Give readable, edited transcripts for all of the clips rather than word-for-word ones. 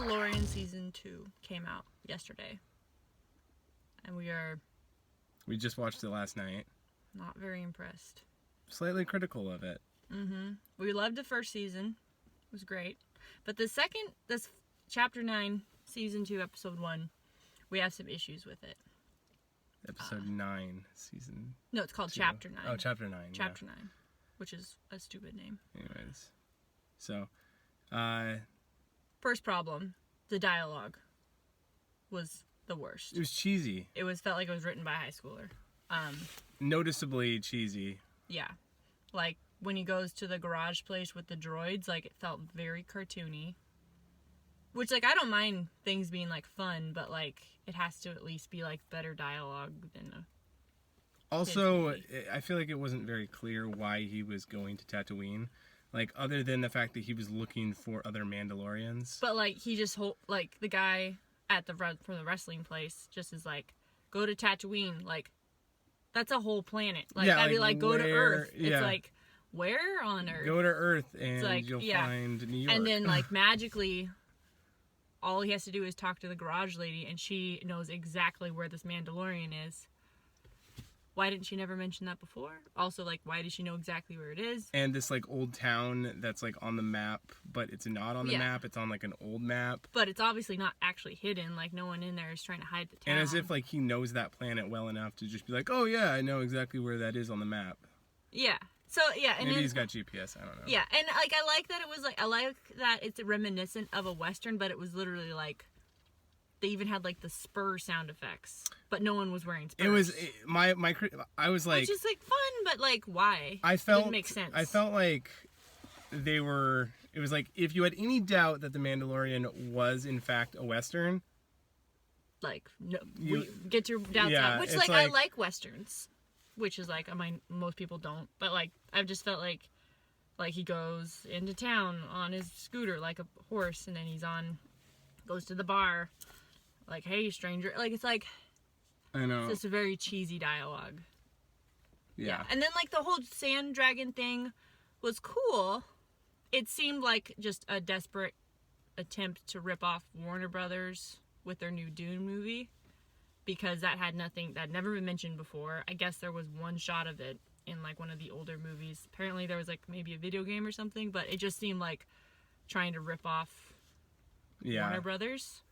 Mandalorian Season 2 came out yesterday. And we just watched it last night. Not very impressed. Slightly critical of it. Mm-hmm. We loved the first season. It was great. But this Chapter 9, Season 2, Episode 1, we have some issues with it. Episode 9, Season No, it's called 2. Chapter 9. Oh, Chapter 9. Chapter 9, which is a stupid name. Anyways. So, first problem, the dialogue was the worst. It was cheesy. Felt like it was written by a high schooler. Noticeably cheesy. Yeah. Like, when he goes to the garage place with the droids, like, it felt very cartoony. Which, like, I don't mind things being, like, fun, but, like, it has to at least be, like, better dialogue than a... Also, I feel like it wasn't very clear why he was going to Tatooine. Like, other than the fact that he was looking for other Mandalorians. But, like, he just, like, the guy from the wrestling place just is like, go to Tatooine. Like, that's a whole planet. Like, yeah, that'd be like, go to Earth. Yeah. It's like, where on Earth? Go to Earth and like, you'll find New York. And then, like, magically, all he has to do is talk to the garage lady, and she knows exactly where this Mandalorian is. Why didn't she never mention that before? Also, like, why does she know exactly where it is? And this, like, old town that's, like, on the map, but it's not on the map. It's on, like, an old map. But it's obviously not actually hidden. Like, no one in there is trying to hide the town. And as if, like, he knows that planet well enough to just be like, oh, yeah, I know exactly where that is on the map. Yeah. So, yeah. And maybe he's got GPS. I don't know. Yeah. And, like, I like that it's reminiscent of a Western, but it was literally, like, they even had, like, the spur sound effects, but no one was wearing spurs. It was I was like, which is, like, fun, but, like, why? It didn't make sense. I felt like it was like, if you had any doubt that the Mandalorian was in fact a Western, like, no, get your doubts out. Which, like, I like Westerns, which is, like, I mean, most people don't, but, like, I've just felt like he goes into town on his scooter like a horse, and then goes to the bar. Like, hey, stranger. Like, it's like... I know. It's just a very cheesy dialogue. Yeah. And then, like, the whole sand dragon thing was cool. It seemed like just a desperate attempt to rip off Warner Brothers with their new Dune movie. Because that had never been mentioned before. I guess there was one shot of it in, like, one of the older movies. Apparently there was, like, maybe a video game or something. But it just seemed like trying to rip off Warner Brothers.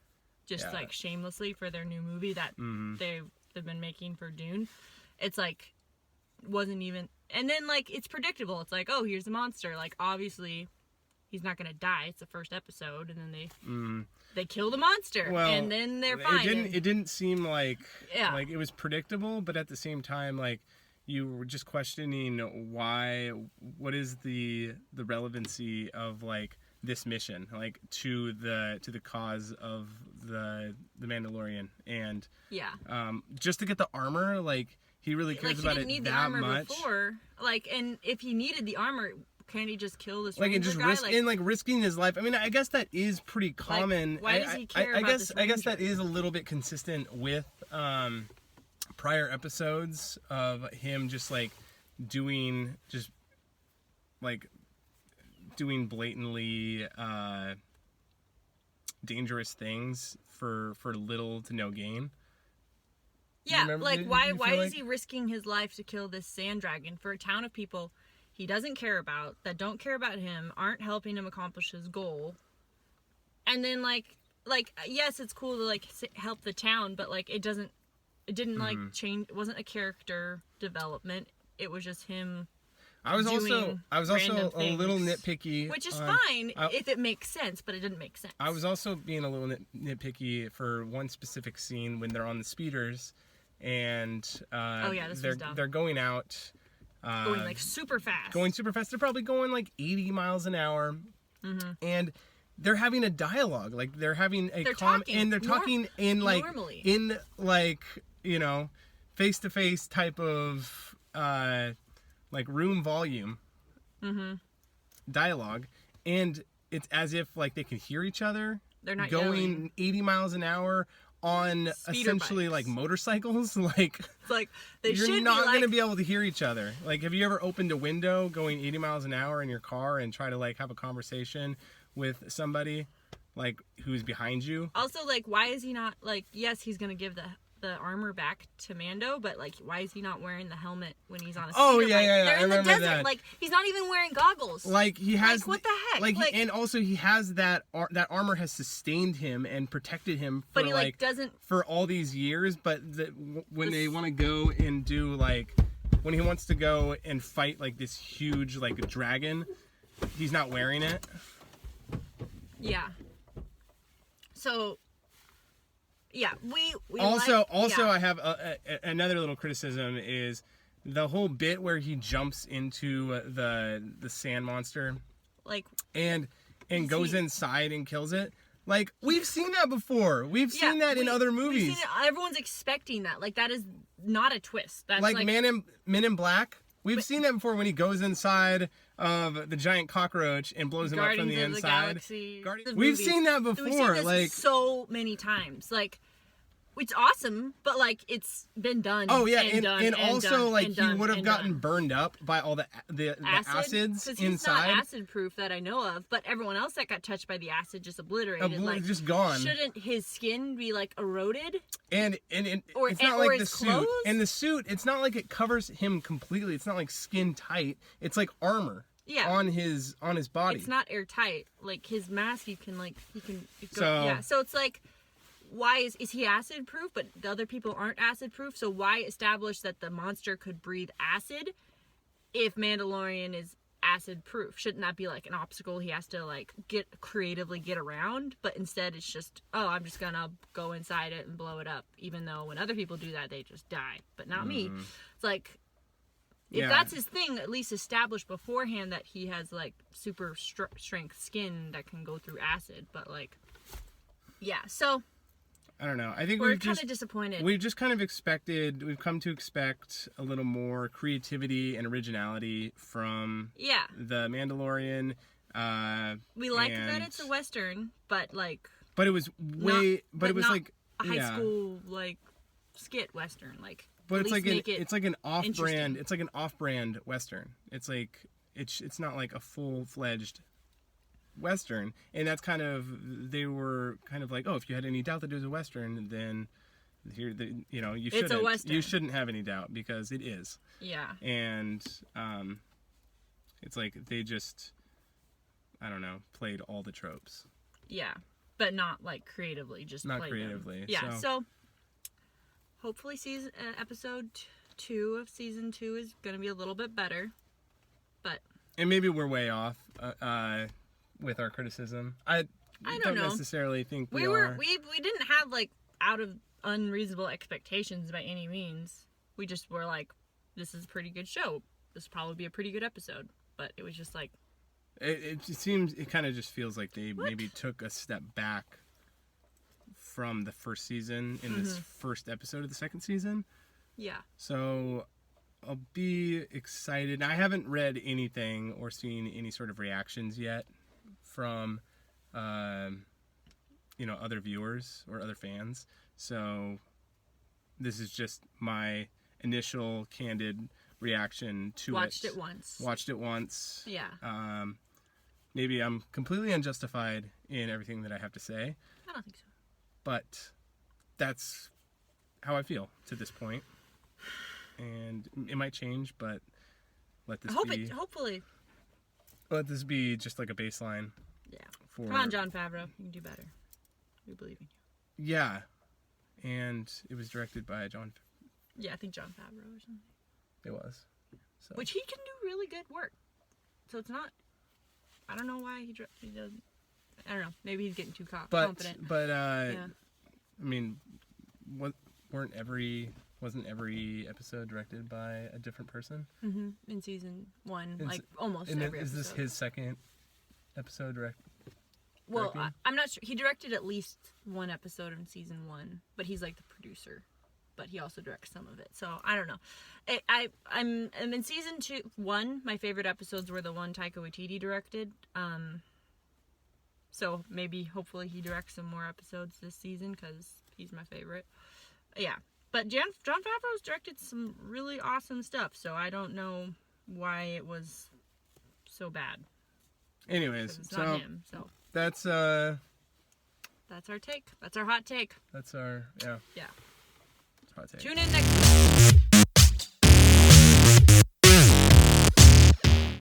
Just, like, shamelessly for their new movie that they've been making for Dune. It's, like, wasn't even... And then, like, it's predictable. It's like, oh, here's a monster. Like, obviously, he's not going to die. It's the first episode. And then they kill the monster. Well, and then they're fine. It didn't seem like... Yeah. Like, it was predictable, but at the same time, like, you were just questioning what is the relevancy of, like, this mission, like, to the cause of the Mandalorian, and just to get the armor, like, he really cares about it that much. He didn't need the armor before, like, and if he needed the armor, can't he just kill this ranger guy? Risking his life. I mean, I guess that is pretty common. Like, why does he care about this ranger? I guess that is a little bit consistent with prior episodes of him just doing blatantly dangerous things for little to no gain. Yeah, like, why is he risking his life to kill this sand dragon for a town of people he doesn't care about, that don't care about him, aren't helping him accomplish his goal? And then, like yes, it's cool to, like, help the town, but, like, it didn't like change. It wasn't a character development. It was just him. I was also a little nitpicky, which is fine if it makes sense, but it didn't make sense. I was also being a little nitpicky for one specific scene when they're on the speeders, and they're going out, going, like, super fast. They're probably going, like, 80 miles an hour, and they're having a dialogue. Like, they're having a they're talking in, like, normally. In, like, you know, face-to-face type of like, room volume dialogue, and it's as if, like, they can hear each other. They're not going yelling. 80 miles an hour on essentially bikes. Like, motorcycles. Like, it's like you're not going to be able to hear each other. Like, have you ever opened a window going 80 miles an hour in your car and try to, like, have a conversation with somebody? like who's behind you. Also, like, why is he not like? Yes, he's gonna give the armor back to Mando, but like, why is he not wearing the helmet when he's on a speeder? Oh yeah, bike? yeah, They're I in the remember desert. that. Like, he's not even wearing goggles. Like he has, like, what the heck? Like, Like, and also he has that armor has sustained him and protected him for but he like doesn't for all these years. But when they want to go and do like when he wants to go and fight like this huge like dragon, he's not wearing it. Yeah. So. Yeah, we also yeah. I have another little criticism is the whole bit where he jumps into the sand monster, like, and goes inside and kills it. Like, we've seen that before. We've seen that in other movies. We've seen it, everyone's expecting that. Like, that is not a twist. That's like Men in Black. We've seen that before when he goes inside of the giant cockroach and blows him up from the inside. We've seen that before. We've seen this like so many times. Like, it's awesome, but like it's been done. Oh yeah, and also like he would have gotten burned up by all the acids inside. He's not acid proof that I know of, but everyone else that got touched by the acid just obliterated. Like, just gone. Shouldn't his skin be like eroded? And it's not like the suit. And the suit, it's not like it covers him completely. It's not like skin tight. It's like armor. Yeah. On his body. It's not airtight. Like his mask, you can. So So it's like, why is he acid proof, but the other people aren't acid proof? So why establish that the monster could breathe acid if Mandalorian is acid proof? Shouldn't that be like an obstacle he has to like creatively get around? But instead it's just, oh, I'm just gonna go inside it and blow it up, even though when other people do that they just die, but not me. It's like, if that's his thing, at least establish beforehand that he has like super strength skin that can go through acid. But like, yeah, so I don't know. I think we're kind of disappointed. We've just kind of we've come to expect a little more creativity and originality from the Mandalorian. We like that it's a Western, but like... But it was like a high school, like, skit Western, like... But it's like an off-brand... It's like an off-brand Western. It's like... It's not like a full-fledged Western, and that's kind of, they were kind of like, oh, if you had any doubt that it was a Western, then you shouldn't have any doubt, because it is. Yeah. And it's like they just, I don't know, played all the tropes. Yeah, but not like creatively, just not played creatively. Them. Yeah. So hopefully episode 2 of season 2 is gonna be a little bit better, but maybe we're way off. With our criticism, I don't necessarily think we are. We didn't have like out of unreasonable expectations by any means. We just were like, this is a pretty good show. This will probably be a pretty good episode. But it was just like, it kind of just feels like they maybe took a step back from the first season in this first episode of the second season. Yeah. So I'll be excited. I haven't read anything or seen any sort of reactions yet from other viewers or other fans, so this is just my initial candid reaction to Watched it once. Yeah. Maybe I'm completely unjustified in everything that I have to say. I don't think so, but that's how I feel to this point, and it might change, but hopefully let this be just like a baseline. Yeah. Come on, Jon Favreau. You can do better. We believe in you. Yeah. And it was directed by Jon. Yeah, I think Jon Favreau or something. It was. So. Which he can do really good work. So it's not... I don't know why he doesn't... I don't know. Maybe he's getting too confident. But I mean, wasn't every episode directed by a different person? Mm-hmm. In season 1, almost every episode. Is this his second episode directing? Well, I'm not sure. He directed at least one episode in season 1, but he's like the producer. But he also directs some of it, so I don't know. I'm in season 1. My favorite episodes were the one Taika Waititi directed. So maybe, hopefully, he directs some more episodes this season because he's my favorite. Yeah, but Jon Favreau's directed some really awesome stuff, so I don't know why it was so bad. Anyways, it's not him, so that's That's our take. That's our hot take. That's our, yeah. Yeah. Hot take. Tune in next week.